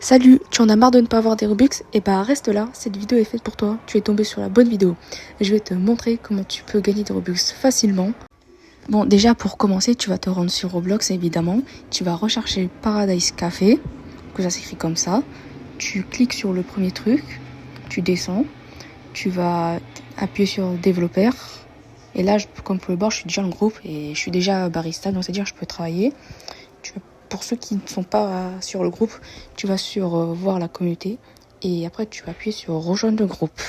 Salut, tu en as marre de ne pas avoir des Robux? Et bah reste là, cette vidéo est faite pour toi, tu es tombé sur la bonne vidéo. Je vais te montrer comment tu peux gagner des Robux facilement. Bon, déjà pour commencer, tu vas te rendre sur Roblox évidemment. Tu vas rechercher Paradise Café, que ça s'écrit comme ça. Tu cliques sur le premier truc, tu descends, tu vas appuyer sur développeur. Et là, comme pour le bord, je suis déjà dans le groupe et je suis déjà barista, donc c'est-à-dire que je peux travailler. Pour ceux qui ne sont pas sur le groupe, tu vas sur voir la communauté et après tu vas appuyer sur rejoindre le groupe.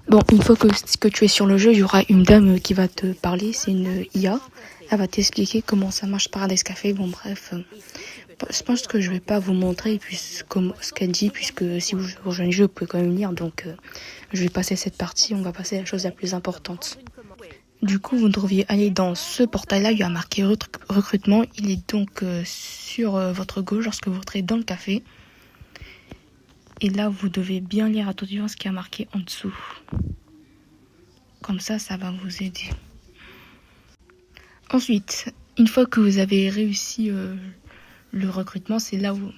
Bon, une fois que tu es sur le jeu, il y aura une dame qui va te parler, c'est une IA. Elle va t'expliquer comment ça marche Paradise Café. Bon bref, je pense que je vais pas vous montrer ce qu'elle dit, puisque si vous rejoignez le jeu, vous pouvez quand même lire. Donc je vais passer cette partie, on va passer à la chose la plus importante. Du coup, vous devriez aller dans ce portail-là, il y a marqué recrutement. Il est donc sur votre gauche lorsque vous entrez dans le café. Et là, vous devez bien lire attentivement ce qui a marqué en dessous. Comme ça va vous aider. Ensuite, une fois que vous avez réussi le recrutement, c'est là où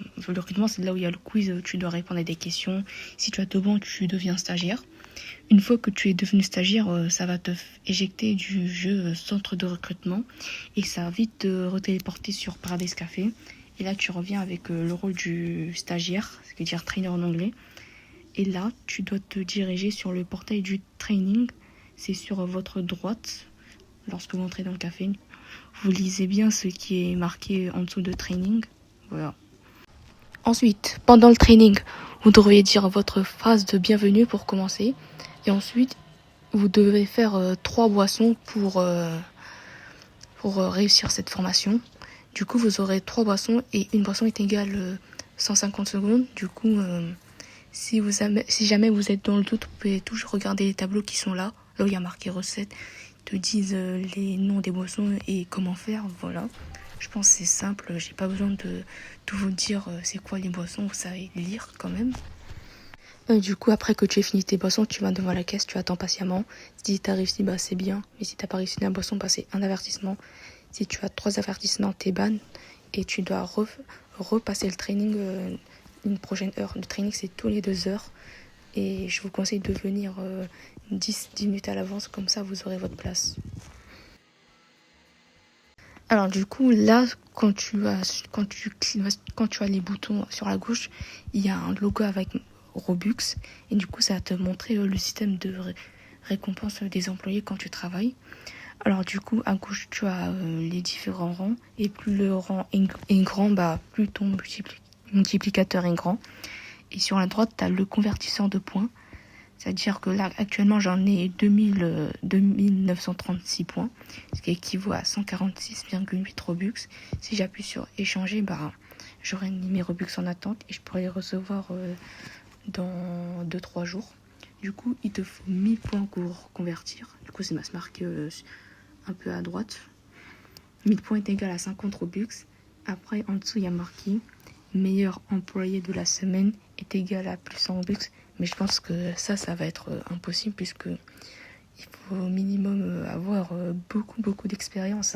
il y a le quiz. Tu dois répondre à des questions. Si tu as tout bon, tu deviens stagiaire. Une fois que tu es devenu stagiaire, ça va te éjecter du jeu centre de recrutement et ça va vite te retéléporter sur Paradise Café. Et là, tu reviens avec le rôle du stagiaire, c'est-à-dire trainer en anglais. Et là, tu dois te diriger sur le portail du training. C'est sur votre droite. Lorsque vous entrez dans le café, vous lisez bien ce qui est marqué en dessous de training. Voilà. Ensuite, pendant le training, vous devriez dire votre phrase de bienvenue pour commencer. Et ensuite, vous devez faire 3 boissons pour réussir cette formation. Du coup, vous aurez 3 boissons et une boisson est égale 150 secondes. Du coup, si jamais vous êtes dans le doute, vous pouvez toujours regarder les tableaux qui sont là. Là où il y a marqué recettes, te disent les noms des boissons et comment faire. Voilà. Je pense que c'est simple. J'ai pas besoin de vous dire c'est quoi les boissons. Vous savez lire quand même. Du coup, après que tu aies fini tes boissons, tu vas devant la caisse, tu attends patiemment. Si tu as réussi, bah, c'est bien. Mais si tu n'as pas réussi la boisson, bah, c'est un avertissement. Si tu as 3 avertissements, t'es ban. Et tu dois repasser le training une prochaine heure. Le training, c'est tous les 2 heures. Et je vous conseille de venir 10 minutes à l'avance. Comme ça, vous aurez votre place. Alors du coup, là, quand tu as les boutons sur la gauche, il y a un logo avec Robux. Et du coup, ça va te montrer le système de récompense des employés quand tu travailles. Alors du coup, à gauche, tu as les différents rangs. Et plus le rang est grand, bah, plus ton multiplicateur est grand. Et sur la droite, tu as le convertisseur de points. C'est-à-dire que là, actuellement, j'en ai 2936 points, ce qui équivaut à 146,8 Robux. Si j'appuie sur échanger, bah, j'aurai mes Robux en attente et je pourrai les recevoir dans 2-3 jours. Du coup, il te faut 1000 points pour convertir. Du coup, c'est marqué un peu à droite. 1000 points est égal à 50 Robux. Après, en dessous, il y a marqué meilleur employé de la semaine est égal à plus 100 Robux. Mais je pense que ça va être impossible puisque il faut au minimum avoir beaucoup d'expérience.